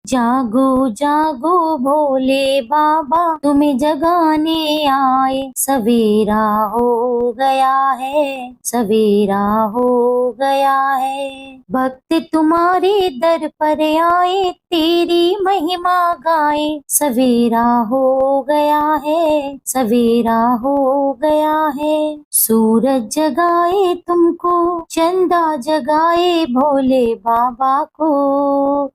जागो जागो भोले बाबा, तुम्हें जगाने आए। सवेरा हो गया है, सवेरा हो गया है। भक्त तुम्हारे दर पर आए, तेरी महिमा गाए। सवेरा हो गया है, सवेरा हो गया है। सूरज जगाए तुमको, चंदा जगाए भोले बाबा को,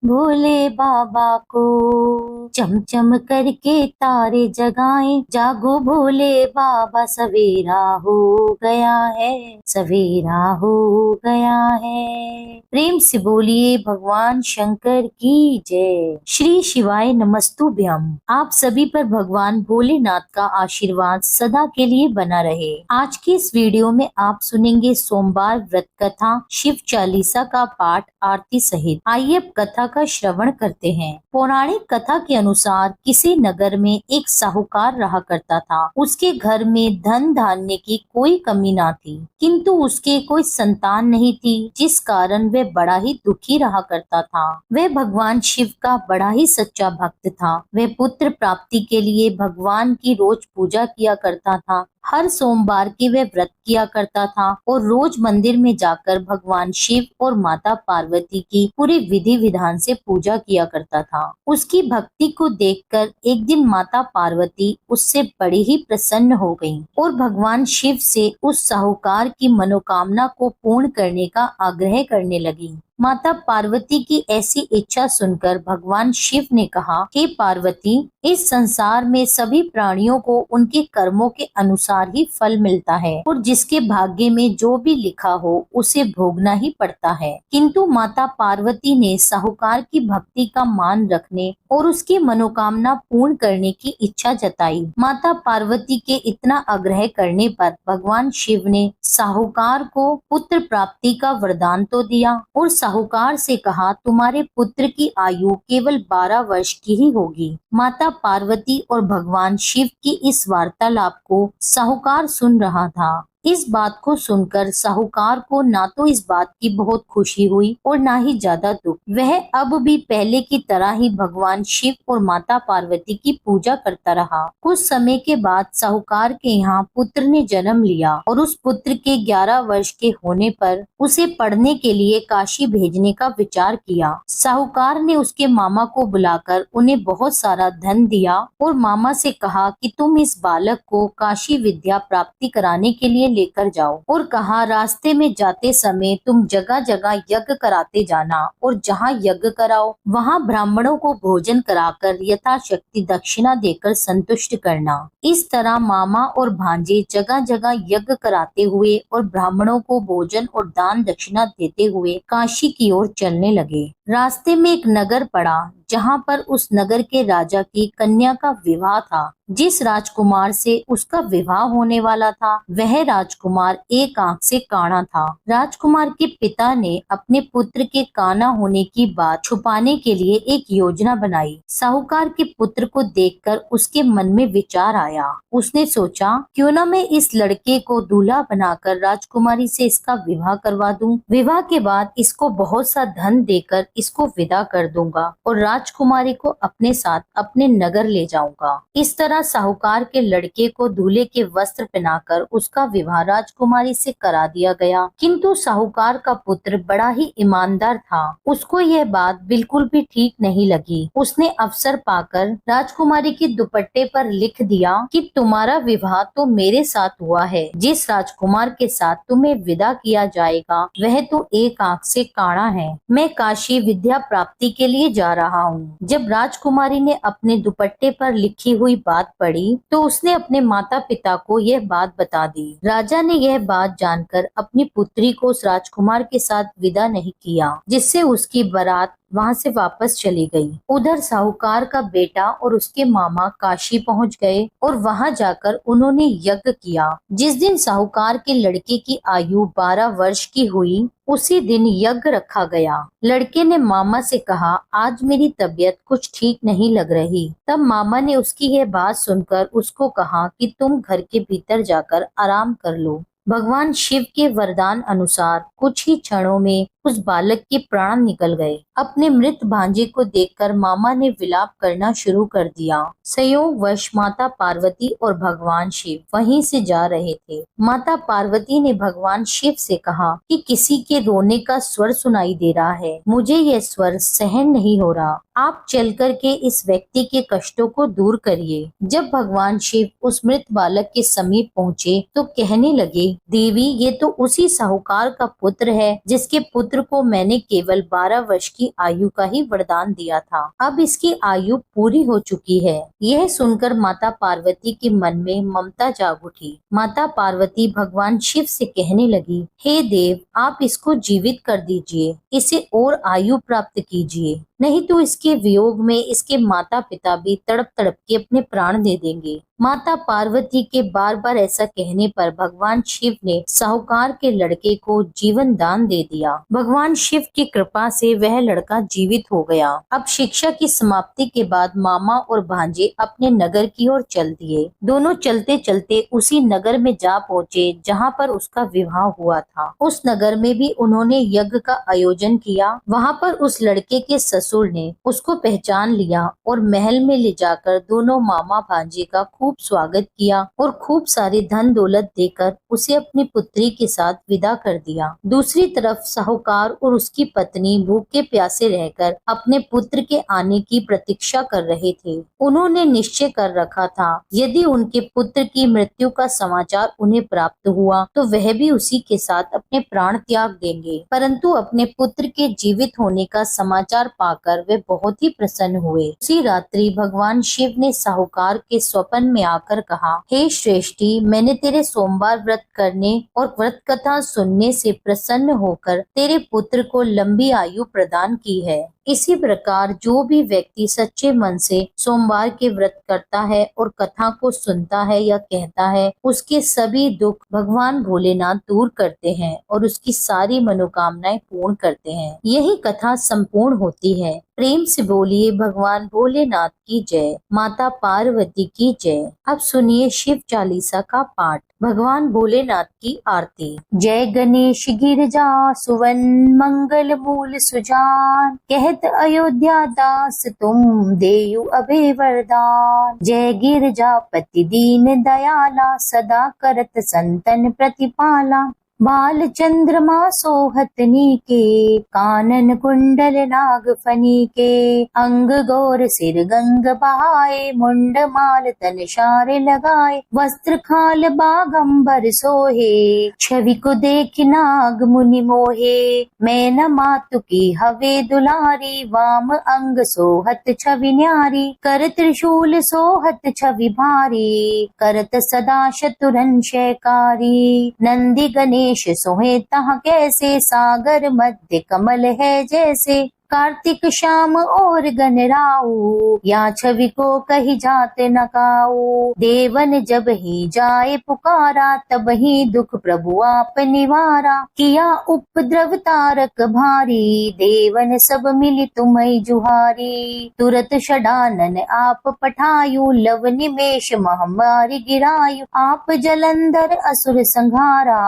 भोले बाबा को। चमचम करके तारे जगाए, जागो भोले बाबा। सवेरा हो गया है, सवेरा हो गया है। प्रेम से बोलिए भगवान शंकर की जय। श्री शिवाय नमस्तुभ्यम। आप सभी पर भगवान भोलेनाथ का आशीर्वाद सदा के लिए बना रहे। आज की इस वीडियो में आप सुनेंगे सोमवार व्रत कथा, शिव चालीसा का पाठ आरती सहित। आइए अब कथा का श्रवण करते हैं। पौराणिक कथा के अनुसार किसी नगर में एक साहूकार रहा करता था। उसके घर में धन धान्य की कोई कमी ना थी, किंतु उसके कोई संतान नहीं थी, जिस कारण वह बड़ा ही दुखी रहा करता था। वह भगवान शिव का बड़ा ही सच्चा भक्त था। वह पुत्र प्राप्ति के लिए भगवान की रोज पूजा किया करता था। हर सोमवार की वह व्रत किया करता था और रोज मंदिर में जाकर भगवान शिव और माता पार्वती की पूरे विधि विधान से पूजा किया करता था। उसकी भक्ति को देखकर एक दिन माता पार्वती उससे बड़ी ही प्रसन्न हो गईं और भगवान शिव से उस साहूकार की मनोकामना को पूर्ण करने का आग्रह करने लगी। माता पार्वती की ऐसी इच्छा सुनकर भगवान शिव ने कहा, हे पार्वती, इस संसार में सभी प्राणियों को उनके कर्मों के अनुसार ही फल मिलता है और जिसके भाग्य में जो भी लिखा हो उसे भोगना ही पड़ता है। किंतु माता पार्वती ने साहूकार की भक्ति का मान रखने और उसकी मनोकामना पूर्ण करने की इच्छा जताई। माता पार्वती के इतना आग्रह करने पर भगवान शिव ने साहूकार को पुत्र प्राप्ति का वरदान तो दिया और साहूकार से कहा, तुम्हारे पुत्र की आयु केवल 12 वर्ष की ही होगी। माता पार्वती और भगवान शिव की इस वार्तालाप को साहूकार सुन रहा था। इस बात को सुनकर साहूकार को ना तो इस बात की बहुत खुशी हुई और ना ही ज्यादा दुख। वह अब भी पहले की तरह ही भगवान शिव और माता पार्वती की पूजा करता रहा। कुछ समय के बाद साहूकार के यहाँ पुत्र ने जन्म लिया और उस पुत्र के 11 वर्ष के होने पर उसे पढ़ने के लिए काशी भेजने का विचार किया। साहूकार ने उसके मामा को बुलाकर उन्हें बहुत सारा धन दिया और मामा से कहा कि तुम इस बालक को काशी विद्या प्राप्ति कराने के लिए लेकर जाओ और कहा, रास्ते में जाते समय तुम जगह जगह यज्ञ कराते जाना और जहाँ यज्ञ कराओ वहाँ ब्राह्मणों को भोजन कराकर यथाशक्ति दक्षिणा देकर संतुष्ट करना। इस तरह मामा और भांजे जगह जगह यज्ञ कराते हुए और ब्राह्मणों को भोजन और दान दक्षिणा देते हुए काशी की ओर चलने लगे। रास्ते में एक नगर पड़ा जहाँ पर उस नगर के राजा की कन्या का विवाह था। जिस राजकुमार से उसका विवाह होने वाला था वह राजकुमार एक आंख से काना था। राजकुमार के पिता ने अपने पुत्र के काना होने की बात छुपाने के लिए एक योजना बनाई। साहूकार के पुत्र को देखकर उसके मन में विचार आया। उसने सोचा, क्यों न मैं इस लड़के को दूल्हा बनाकर राजकुमारी से इसका विवाह करवा दूं। विवाह के बाद इसको बहुत सा धन देकर इसको विदा कर दूंगा और राजकुमारी को अपने साथ अपने नगर ले जाऊंगा। इस तरह साहूकार के लड़के को दूल्हे के वस्त्र पहनाकर उसका विवाह राजकुमारी से करा दिया गया। किंतु साहूकार का पुत्र बड़ा ही ईमानदार था। उसको यह बात बिल्कुल भी ठीक नहीं लगी। उसने अवसर पाकर राजकुमारी के दुपट्टे पर लिख दिया कि तुम्हारा विवाह तो मेरे साथ हुआ है। जिस राजकुमार के साथ तुम्हें विदा किया जाएगा वह तो एक आंख से काना है। मैं काशी विद्या प्राप्ति के लिए जा रहा हूँ। जब राजकुमारी ने अपने दुपट्टे पर लिखी हुई बात पड़ी तो उसने अपने माता पिता को यह बात बता दी। राजा ने यह बात जानकर अपनी पुत्री को उस राजकुमार के साथ विदा नहीं किया, जिससे उसकी बारात वहाँ से वापस चली गई। उधर साहूकार का बेटा और उसके मामा काशी पहुँच गए और वहाँ जाकर उन्होंने यज्ञ किया। जिस दिन साहूकार के लड़के की आयु 12 वर्ष की हुई उसी दिन यज्ञ रखा गया। लड़के ने मामा से कहा, आज मेरी तबीयत कुछ ठीक नहीं लग रही। तब मामा ने उसकी यह बात सुनकर उसको कहा कि तुम घर के भीतर जाकर आराम कर लो। भगवान शिव के वरदान अनुसार कुछ ही क्षणों में उस बालक के प्राण निकल गए। अपने मृत भांजे को देखकर मामा ने विलाप करना शुरू कर दिया। संयोगवश माता पार्वती और भगवान शिव वहीं से जा रहे थे। माता पार्वती ने भगवान शिव से कहा कि किसी के रोने का स्वर सुनाई दे रहा है, मुझे यह स्वर सहन नहीं हो रहा, आप चल कर के इस व्यक्ति के कष्टों को दूर करिए। जब भगवान शिव उस मृत बालक के समीप पहुँचे तो कहने लगे, देवी ये तो उसी साहूकार का पुत्र है जिसके पुत्र को मैंने केवल 12 वर्ष की आयु का ही वरदान दिया था। अब इसकी आयु पूरी हो चुकी है। यह सुनकर माता पार्वती के मन में ममता जाग उठी। माता पार्वती भगवान शिव से कहने लगी, हे देव, आप इसको जीवित कर दीजिए, इसे और आयु प्राप्त कीजिए, नहीं तो इसके वियोग में इसके माता पिता भी तड़प तड़प के अपने प्राण दे देंगे। माता पार्वती के बार बार ऐसा कहने पर भगवान शिव ने साहूकार के लड़के को जीवन दान दे दिया। भगवान शिव की कृपा से वह लड़का जीवित हो गया। अब शिक्षा की समाप्ति के बाद मामा और भांजे अपने नगर की ओर चल दिए। दोनों चलते चलते उसी नगर में जा पहुँचे जहाँ पर उसका विवाह हुआ था। उस नगर में भी उन्होंने यज्ञ का आयोजन किया। वहाँ पर उस लड़के के ससुर ने उसको पहचान लिया और महल में ले जाकर दोनों मामा भांजे का खूब स्वागत किया और खूब सारी धन दौलत देकर उसे अपनी पुत्री के साथ विदा कर दिया। दूसरी तरफ साहूकार और उसकी पत्नी भूखे प्यासे रहकर अपने पुत्र के आने की प्रतीक्षा कर रहे थे। उन्होंने निश्चय कर रखा था यदि उनके पुत्र की मृत्यु का समाचार उन्हें प्राप्त हुआ तो वह भी उसी के साथ अपने प्राण त्याग देंगे। परंतु अपने पुत्र के जीवित होने का समाचार पाकर वे बहुत ही प्रसन्न हुए। उसी रात्रि भगवान शिव ने साहूकार के स्वप्न में आकर कहा, हे श्रेष्ठी, मैंने तेरे सोमवार व्रत करने और व्रत कथा सुनने से प्रसन्न होकर तेरे पुत्र को लंबी आयु प्रदान की है। इसी प्रकार जो भी व्यक्ति सच्चे मन से सोमवार के व्रत करता है और कथा को सुनता है या कहता है, उसके सभी दुख भगवान भोलेनाथ दूर करते हैं और उसकी सारी मनोकामनाएं पूर्ण करते हैं। यही कथा संपूर्ण होती है। प्रेम से बोलिए भगवान भोलेनाथ की जय, माता पार्वती की जय। अब सुनिए शिव चालीसा का पाठ। भगवान भोलेनाथ की आरती। जय गणेश गिरजा सुवन मंगल मूल सुजान, कहत अयोध्या दास तुम देयु अभय वरदान। जय गिरजा पति दीन दयाला, सदा करत संतन प्रतिपाला। बाल चंद्रमा सोहतनी के, कानन कुंडल नाग फनी के। अंग गौर सिर गंग बहाए, मुंड माल तन शार लगाए। वस्त्र खाल बागंबर सोहे, छवि को देख नाग मुनि मोहे। मैना मातु की हवे दुलारी, वाम अंग सोहत छवि न्यारी। कर त्रिशूल सोहत छवि भारी, करत सदा शतुरन शयकारी। नंदी गणेश सोहे तहाँ कैसे, सागर मध्य कमल है जैसे। कार्तिक श्याम और गणराऊ, या छवि को कही जाते न काऊ। देवन जब ही जाए पुकारा, तब ही दुख प्रभु आप निवारा। किया उपद्रव तारक भारी, देवन सब मिली तुम्हें जुहारी। तुरत षडानन आप पठायु, लव निमेष महामारी गिरायु। आप जलंधर असुर संहारा,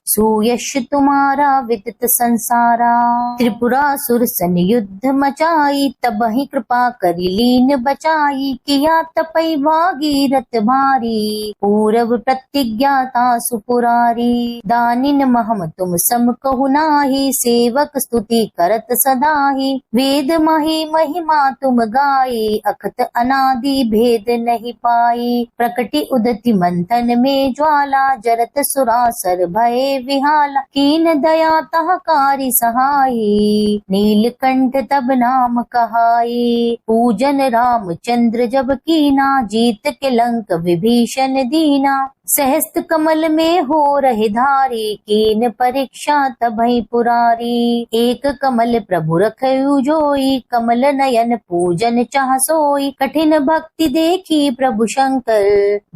सुयश तुम्हारा विदित संसारा। त्रिपुरासुर सन युद्ध मचाई, तब ही कृपा करी लीन बचाई। किया तपई भागीरथ भारी, पूरव प्रतिज्ञाता सुपुरारी। दानिन महम तुम सम कहु नाही, सेवक स्तुति करत सदाही। वेद मही महिमा तुम गाई, अखत अनादि भेद नहीं पाई। प्रकटि उदति मंथन में ज्वाला, जरत सुरासर भये विहाला। कीन दया तहकारी सहाई, नीलकंठ तब नाम कहाई। पूजन रामचंद्र जब कीना, जीत के लंक विभीषण दीना। सहस्त्र कमल में हो रहे धारी, कीन परीक्षा तबहि पुरारी। एक कमल प्रभु रखयु जोई, कमल नयन पूजन चाह सोई। कठिन भक्ति देखी प्रभु शंकर,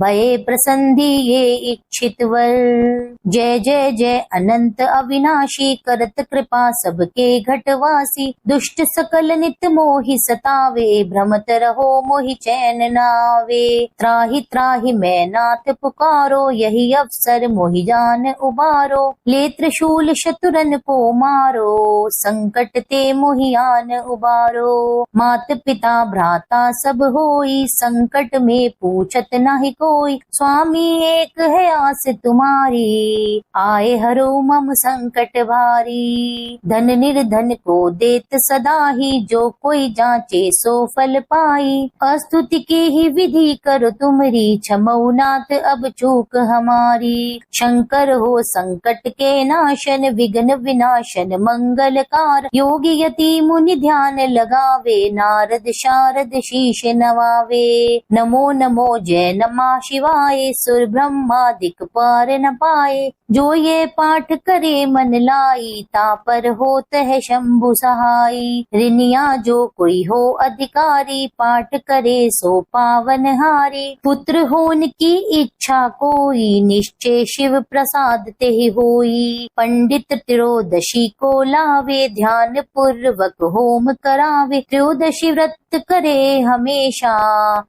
भये प्रसन्न ये इच्छित वर। जय जय जय अनंत अविनाशी, करत कृपा सबके घटवासी। दुष्ट सकल नित मोहि सतावे, भ्रमत रहो मोहि चैन नावे। त्राहि त्राहि मैं नाथ पुकार, पुकारो, यही अवसर मोहि जान उबारो। ले त्रिशूल शत्रुन को मारो, संकट ते मोहि आन उबारो। मात पिता भ्राता सब होई, संकट में पूछत नाही कोई। स्वामी एक है आस तुम्हारी, आए हरो मम संकट भारी। धन निर्धन को देत सदा ही, जो कोई जांचे सो फल पाई। अस्तुति के ही विधि करो तुमरी, क्षमौ नाथ अब चूक हमारी। शंकर हो संकट के नाशन, विघ्न विनाशन मंगलकार। योगी यति मुनि ध्यान लगावे, नारद शारद शीश नवावे। नमो नमो जय नमः शिवाय, सुर ब्रह्मादिक पार न पाए। जो ये पाठ करे मन लाई, तापर होत है शंभु सहाई। ऋनिया जो कोई हो अधिकारी, पाठ करे सो पावन हारी। पुत्र होन की इच्छा कोई, निश्चय शिव प्रसाद ते होई। पंडित त्रयोदशी को लावे, ध्यान पूर्वक होम करावे। त्रयोदशी व्रत करे हमेशा,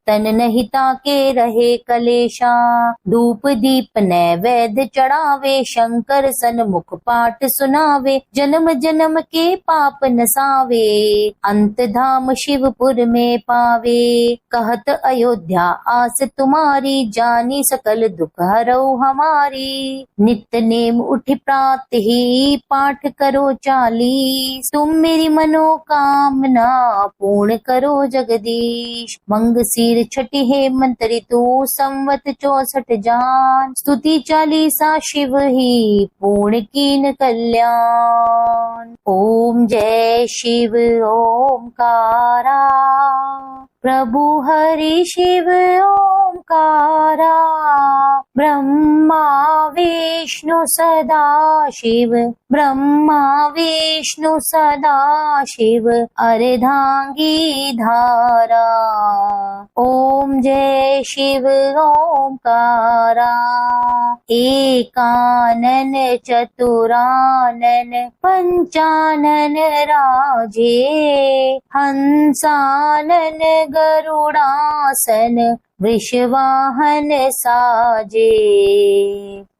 तन नहीं ताके रहे कलेशा। धूप दीप नैवेद्य चढ़ावे, शंकर सन्मुख पाठ सुनावे। जन्म जन्म के पाप नसावे, अंत धाम शिवपुर में पावे। कहत अयोध्या आस तुम्हारी, जानी सकल दुख हरौ हमारी। नित्य नेम उठ प्रात ही, पाठ करो 40। तुम मेरी मनोकामना पूर्ण करो जगदीश। मंगशीर छठी हेमंत ऋतु, संवत 64 जान। स्तुति 40 शिव ही, पूर्ण कीन कल्याण। ओम जय शिव ओमकारा, प्रभु हरि शिव ओमकारा। ब्रह्मा विष्णु सदा शिव, ब्रह्मा विष्णु सदा शिव। अर्धांगी धारा, ओम जय शिव ओमकारा। एकानन चतुरानन पंचानन राजे। हंसानन गरुड़ासन, वृषवाहन साजे।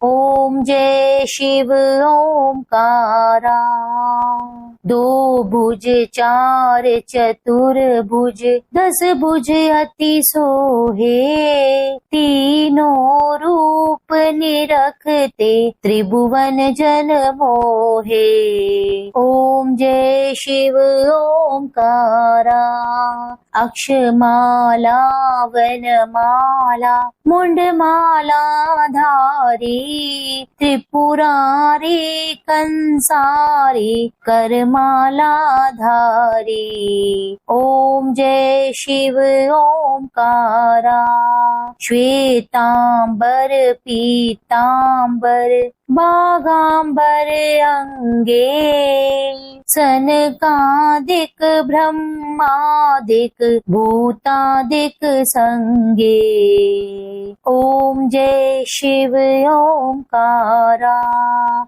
ओम जय शिव ओमकारा। दो भुज चार चतुर्भुज, 10 भुज अति सोहे। तीनों रूप निरखते, त्रिभुवन जन मोहे। ओम जय शिव ओमकारा। अक्षमाला वनमाला, मुंडमाला धारी। त्रिपुरारी कंसारी, करमाला धारी। ओम जय शिव ओमकारा। श्वेतांबर पीतांबर, बागांबर अंगे। सनकादिक ब्रह्मादिक, भूतादिक संगे। ओम जय शिव ओमकारा।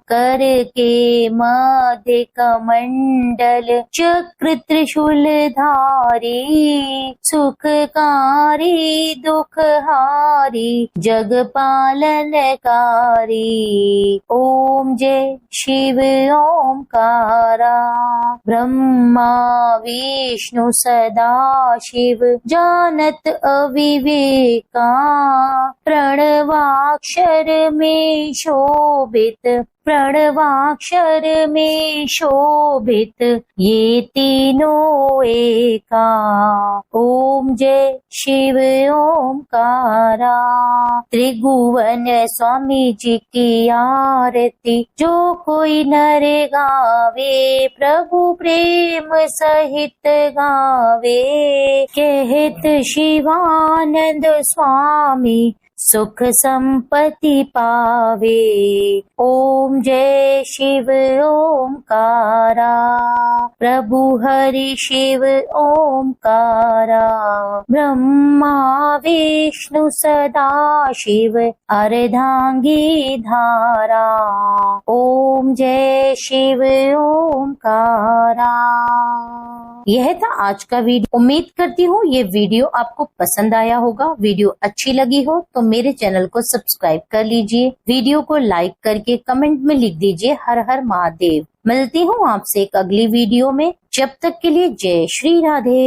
कर के मध्य कमंडल, चक्र त्रिशूल धारी। सुखकारी दुखहारी, जग पालनकारी। ओम जय शिव ओमकारा। ब्रह्मा विष्णु सदा शिव, जानत अविवेका। प्रणवाक्षर में शोभित, प्रणवाक्षर में शोभित। ये तीनों एका। ओम जय शिव ओमकारा। त्रिभुवन स्वामी जी की आरती, जो कोई नर गावे। प्रभु प्रेम सहित गावे। कहत शिवानंद स्वामी, सुख संपत्ति पावे। ओम जय शिव ओमकारा। प्रभु हरि शिव ओमकारा। ब्रह्मा विष्णु सदा शिव, अर्धांगी धारा। ओम जय शिव ओमकारा। यह था आज का वीडियो। उम्मीद करती हूँ ये वीडियो आपको पसंद आया होगा। वीडियो अच्छी लगी हो तो मेरे चैनल को सब्सक्राइब कर लीजिए। वीडियो को लाइक करके कमेंट में लिख दीजिए हर हर महादेव। मिलती हूँ आपसे एक अगली वीडियो में। जब तक के लिए जय श्री राधे।